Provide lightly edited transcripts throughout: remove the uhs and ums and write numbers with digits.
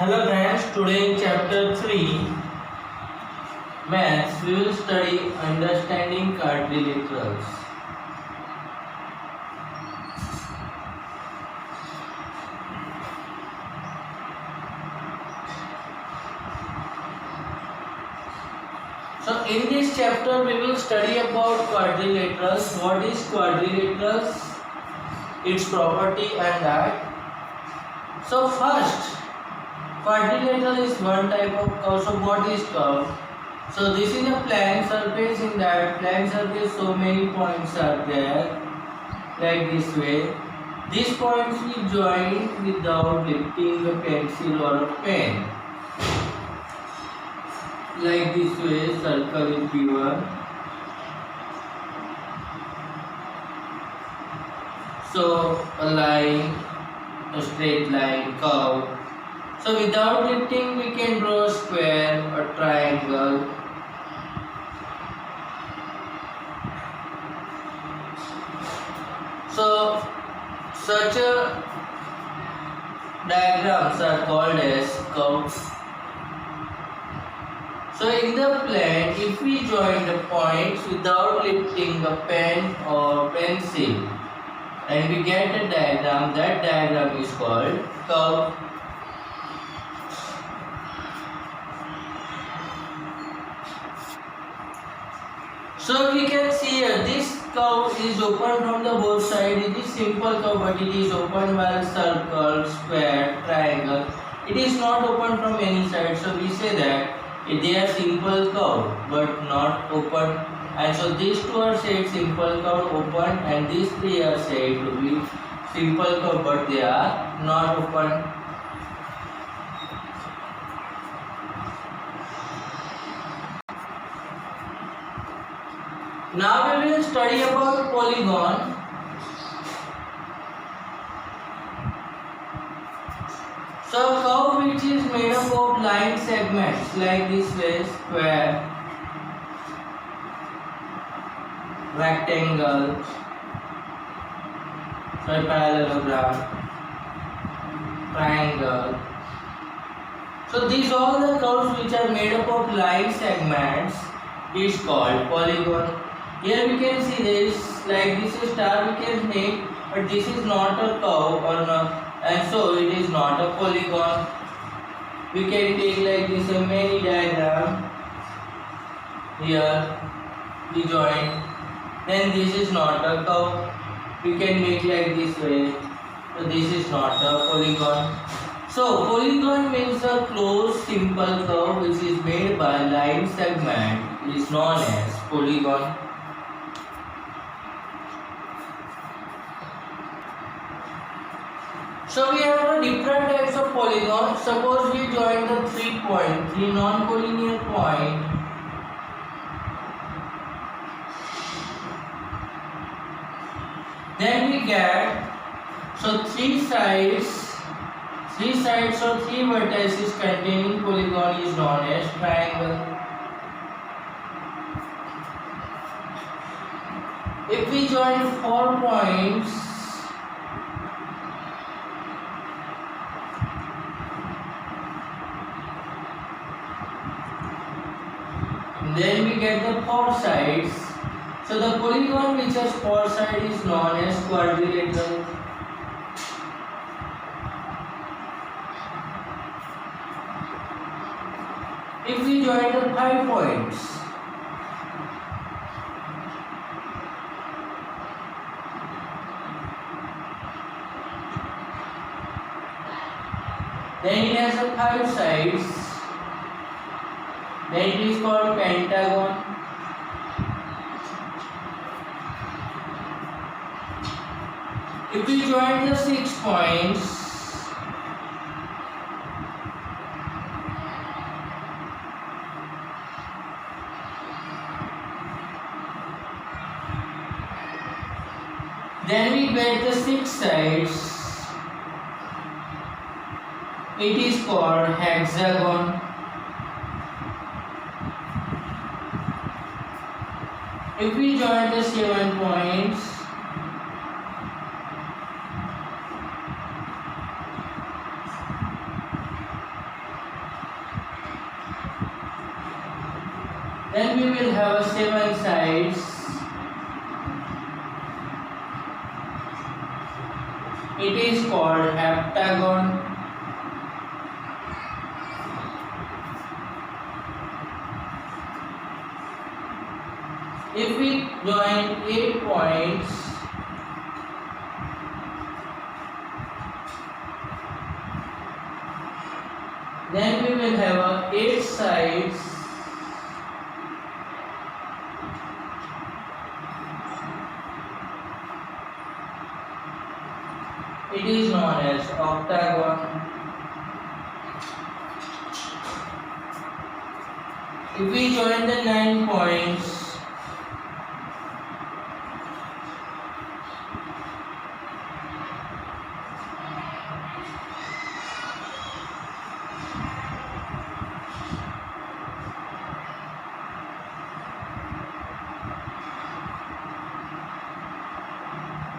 Hello friends, today in chapter 3 Maths we will study understanding quadrilaterals. So in this chapter we will study about quadrilaterals, what is quadrilaterals, its property and that. So first, quadrilateral is one type of curve. So what is curve? So this is a plane surface. In that plane surface so many points are there like this way. These points we join without lifting a pencil or a pen. Like this way, circle is given. So a line, a straight line, curve. So without lifting we can draw a square, a triangle. So such a diagrams are called as curves. So in the plane, if we join the points without lifting a pen or pencil and we get a diagram, that diagram is called curve. So we can see here this curve is open from the both sides. It is simple curve but it is open while circle, square, triangle. It is not open from any side. So we say that they are simple curve but not open. And so these two are said simple curve open and these three are said to be simple curve but they are not open. Now we will study about polygon. So curve which is made up of line segments like this way, square, rectangle, so parallelogram, triangle. So these all the curves which are made up of line segments is called polygon. Here we can see this, like this is star we can make, but this is not a curve or not, and so it is not a polygon. We can take like this a many diagram. Here we join. Then this is not a curve. We can make like this way. So this is not a polygon. So polygon means a closed simple curve which is made by line segment is known as polygon. So we have different types of polygons. Suppose we join the 3 non-collinear point. Then we get three sides or three vertices containing polygon is known as triangle. If we join 4 points, then we get the 4 sides. So the polygon which has 4 sides is known as quadrilateral. If we join the 5 points, then it has a 5 sides. Then it is called pentagon. If we join the 6 points, then we get the 6 sides. It is called hexagon. If we join the 7 points, Then we will have 7 sides. It is called heptagon. If we join 8 points, then we will have 8 sides. It is known as octagon. If we join the 9 points,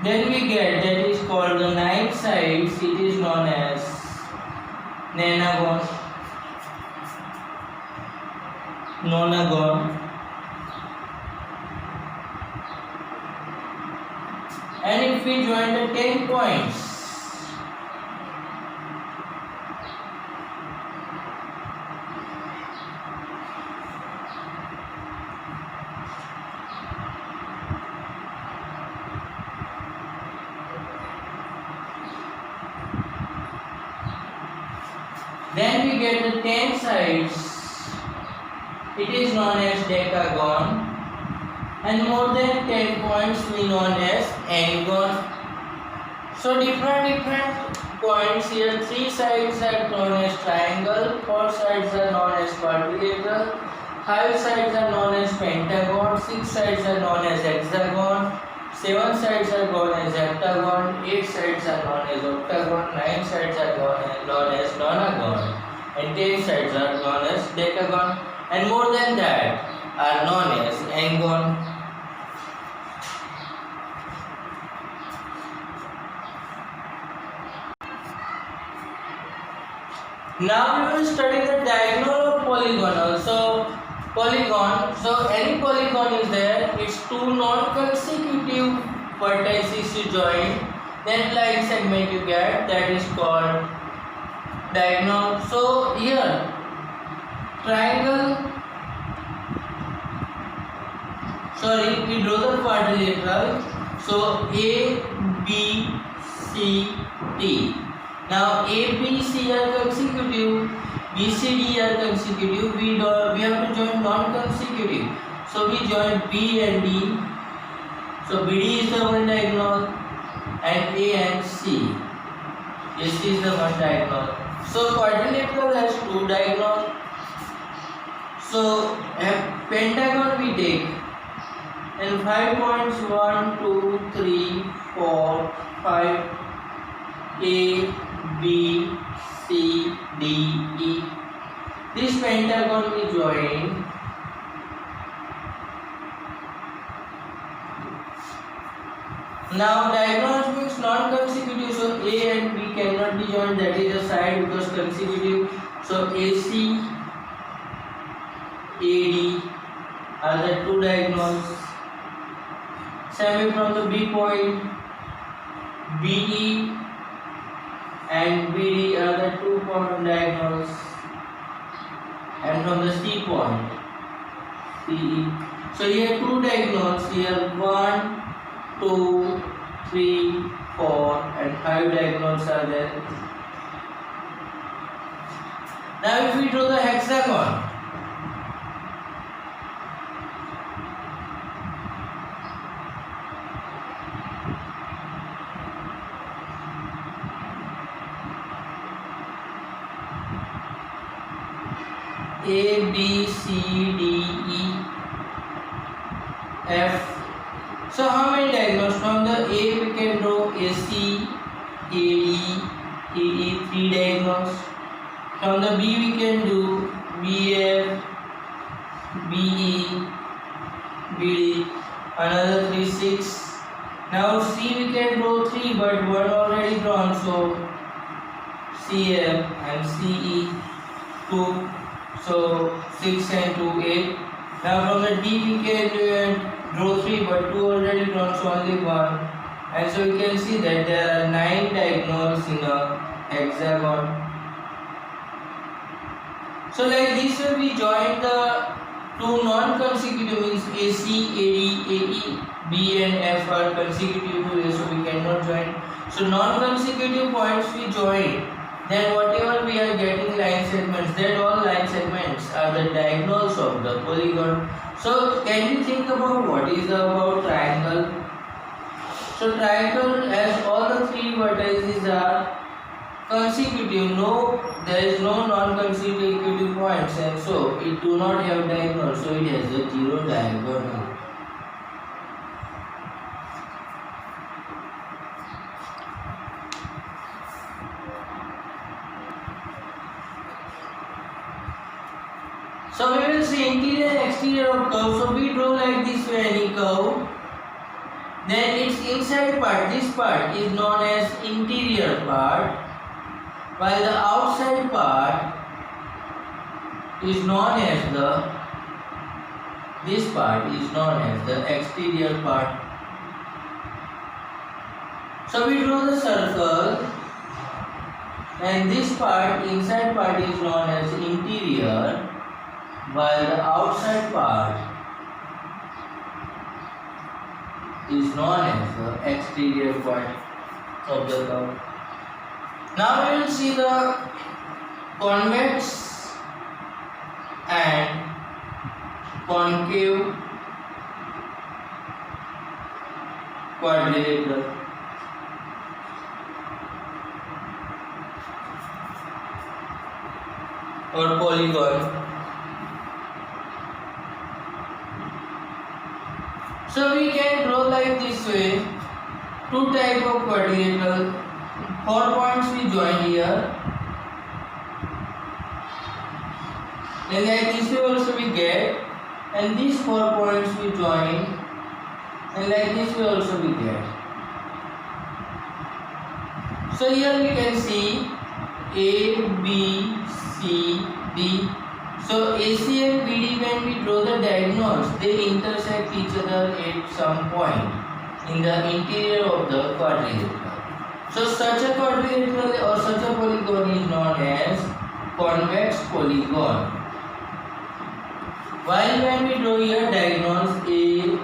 then we get, that is called the 9 sides. It is known as nonagon. Nonagon. And if we join the 10 points, then we get the 10 sides. It is known as decagon. And more than 10 points we known as n-gon. So different points here. 3 sides are known as triangle, 4 sides are known as quadrilateral, 5 sides are known as pentagon, 6 sides are known as hexagon, 7 sides are known as heptagon, 8 sides are known as octagon, 9 sides are known as nonagon, and 10 sides are known as decagon, and more than that are known as n-gon. Now we will study the diagonal or polygonal. So polygon, so any polygon is there, its two non-consecutive vertices you join, then line segment you get, that is called diagonal. So here triangle, sorry, we draw the quadrilateral. So A, B, C, D. Now A, B, C are consecutive, B, C, D are consecutive. We have to join non-consecutive. So we join B and D. So BD is the one diagonal, and A and C. This is the one diagonal. So quadrilateral has two diagonals. So a pentagon we take, and 5 points 1, 2, 3, 4, 5. A, B, C, D, E. This pentagon we join. Now diagonals means non-consecutive, so A and B cannot be joined, that is the side because consecutive. So AC, AD are the two diagonals. Same from the B point, BE and BD are the 2 point diagonals, and from the C point, CE. So here two diagonals, here 1, 2, 3, 4 and 5 diagonals are there. Now if we draw the hexagon, A, B, C, D, E, F. So how many diagonals? From the A we can draw AC, AD, EE, 3 diagonals. From the B we can do BF, BE, BD, another 3, 6. Now C we can draw 3, but 1 already drawn, so CF and CE 2. So 6 and 2, 8. Now from the D we can draw 3, but 2 already drawn, so only 1. And so we can see that there are 9 diagonals in a hexagon. So like this way we join the two non-consecutive, means AC, AD, AE, B and F are consecutive to A, so we cannot join. So non-consecutive points we join. Then whatever we are getting line segments, that all line segments are the diagonals of the polygon. So can you think about what is about triangle? So triangle, as all the 3 vertices are consecutive, there is no non-consecutive points, and so it do not have diagonal, so it has a 0 diagonal. So we will see interior and exterior of curve. So we draw like this way any curve. Then its inside part, this part is known as interior part, while the outside part is known as this part is known as the exterior part. So we draw the circle, and this part, inside part, is known as interior, while the outside part is known as the exterior part of the curve. Now we will see the convex and concave quadrilateral. Or polygon. So we can draw like this way, 2 type of quadrilateral. 4 points we join here. Then like this way also we get, and these 4 points we join, and like this way also we get. So here we can see A, B, C, D. So AC and BD, when we draw the diagonals, they intersect each other at some point in the interior of the quadrilateral. So such a quadrilateral or such a polygon is known as convex polygon. While when we draw here diagonals A,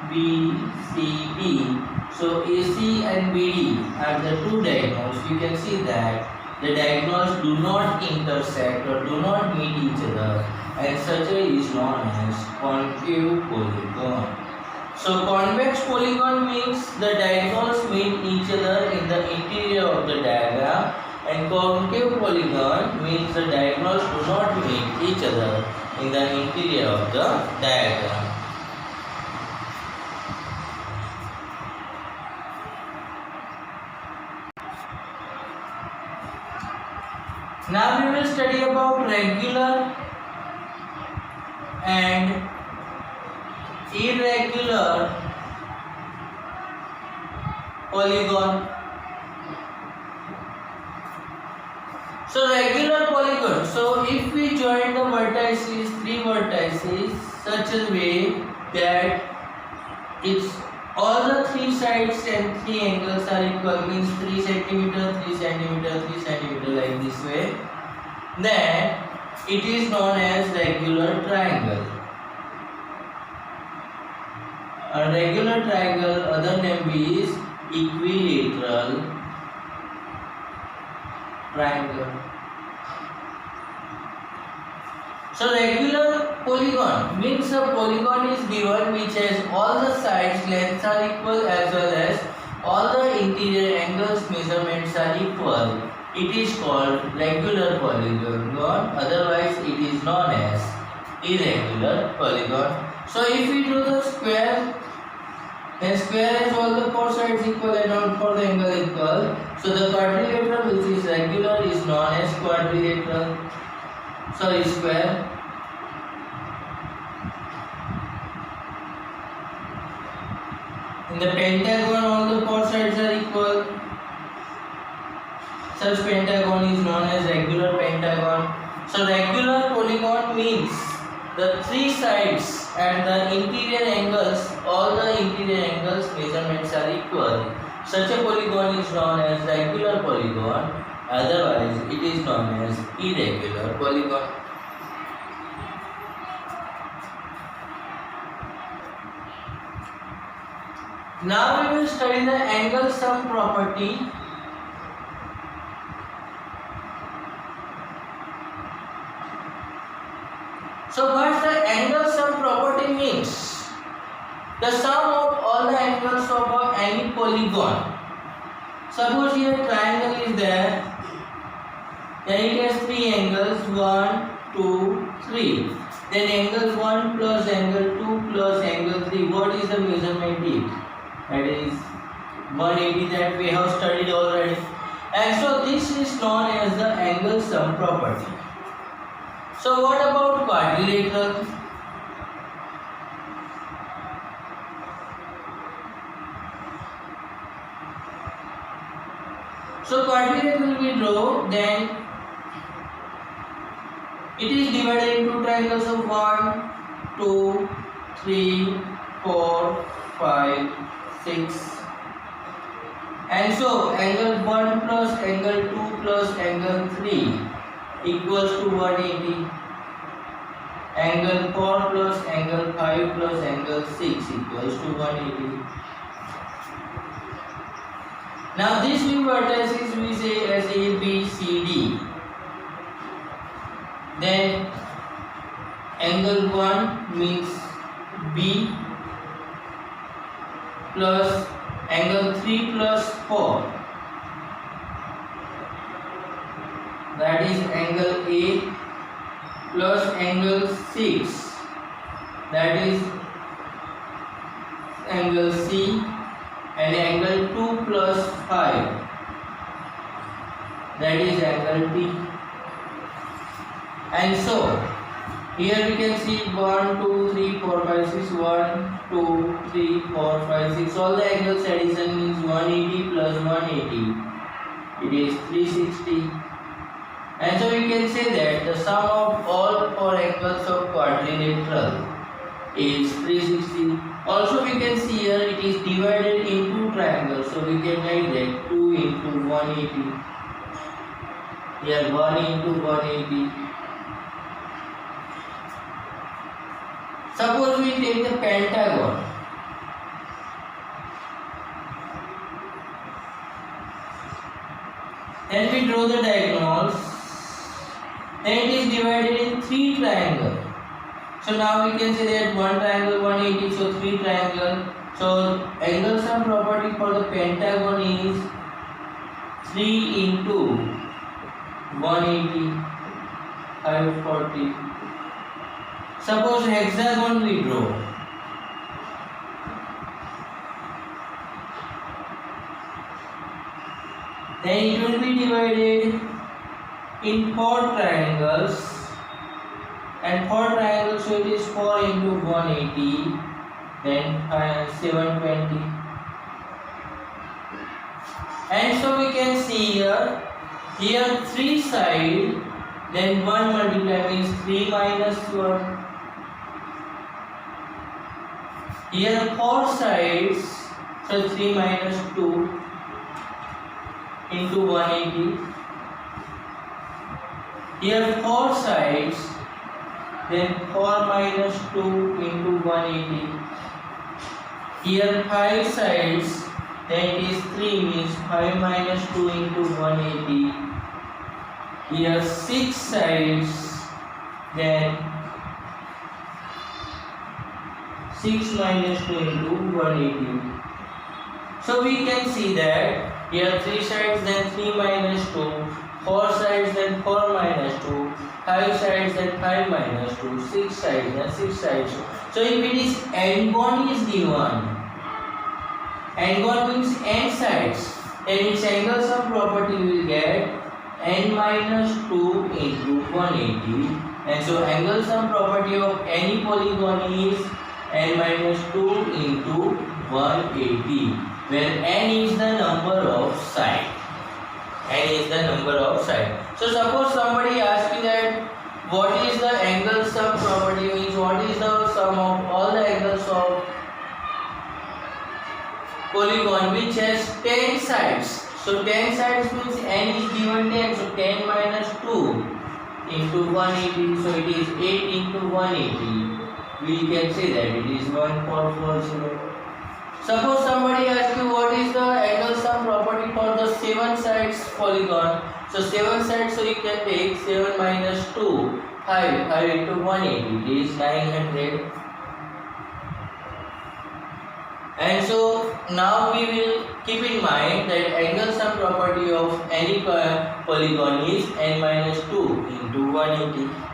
B, C, D, so AC and BD are the 2 diagonals. You can see that the diagonals do not intersect or do not meet each other, and such a is known as concave polygon. So convex polygon means the diagonals meet each other in the interior of the diagram, and concave polygon means the diagonals do not meet each other in the interior of the diagram. Now we will study about regular and irregular polygon. So regular polygon. So if we join the vertices, 3 vertices, such a way that it's all the 3 sides and 3 angles are equal, means 3 centimeter, 3 centimeter, 3 centimeter, like this way, then it is known as regular triangle. A regular triangle, other name is equilateral triangle. So regular polygon means a polygon is given which has all the sides lengths are equal as well as all the interior angles measurements are equal. It is called regular polygon, otherwise it is known as irregular polygon. So if we do the square, then square has all the 4 sides equal and all 4 the angle equal. So the quadrilateral which is regular is known as quadrilateral. Sorry, square. In the pentagon all the 4 sides are equal. Such pentagon is known as regular pentagon. So regular polygon means the 3 sides and the interior angles, all the interior angles measurements are equal, such a polygon is known as regular polygon, otherwise it is known as irregular polygon. Now we will study the angle sum property. So what the angle sum property means? The sum of all the angles of any polygon. Suppose here triangle is there, then it has three angles, 1, 2, 3. Then angle 1 plus angle 2 plus angle 3. What is the measurement it? That is 180, that we have studied already. And so this is known as the angle sum property. So what about quadrilateral? So quadrilateral we draw, then it is divided into triangles of 1, 2, 3, 4, 5, 6. And so angle 1 plus angle 2 plus angle 3 equals to 180. Angle 4 plus angle 5 plus angle 6 equals to 180. Now these two vertices we say as A, B, C, D. Then angle 1 means B plus angle 3 plus 4, that is angle A, plus angle 6, that is angle C, and angle 2 plus 5, that is angle D. And so here we can see 1, 2, 3, 4, 5, 6, 1, 2, 3, 4, 5, 6. All the angles addition means 180 plus 180. It is 360. And so we can say that the sum of all four angles of quadrilateral is 360. Also we can see here it is divided into triangles. So we can write that 2 into 180. Here 1 into 180. Suppose we take the pentagon. Then we draw the diagonals. Then it is divided in 3 triangles. So now we can say that 1 triangle 180, so 3 triangles. So angle sum property for the pentagon is 3 into 180, 540. Suppose hexagon we draw. Then it will be divided in 4 triangles, and 4 triangles, so it is 4 into 180, then 720. And so we can see here 3 sides, then 1 multiply means 3 minus 1. Here 4 sides, so 3 minus 2 into 180. Here 4 sides, then 4 minus 2 into 180. Here 5 sides, then it is 3 means 5 minus 2 into 180. Here 6 sides, then 6 minus 2 into 180. So we can see that here 3 sides, then 3 minus 2, 4 sides, then 4 minus 2, 5 sides, then 5 minus 2, 6 sides, then 6 sides. So if it is n1 is given, n1 means n sides, then its angle sum property will get n minus 2 into 180. And so angle sum property of any polygon is n minus 2 into 180, where n is the number of sides. N is the number of sides. So suppose somebody asks you that what is the angle sum property, means what is the sum of 10 sides. So 10 sides means n is given 10. So 10 minus 2 into 180. So it is 8 into 180. We can say that it is 1.40. Suppose somebody asks you what is the angle sum property for the 7 sides polygon. So 7 sides, so you can take 7 minus 2, 5 into 180, it is 900. And so now we will keep in mind that angle sum property of any polygon is n minus 2 into 180.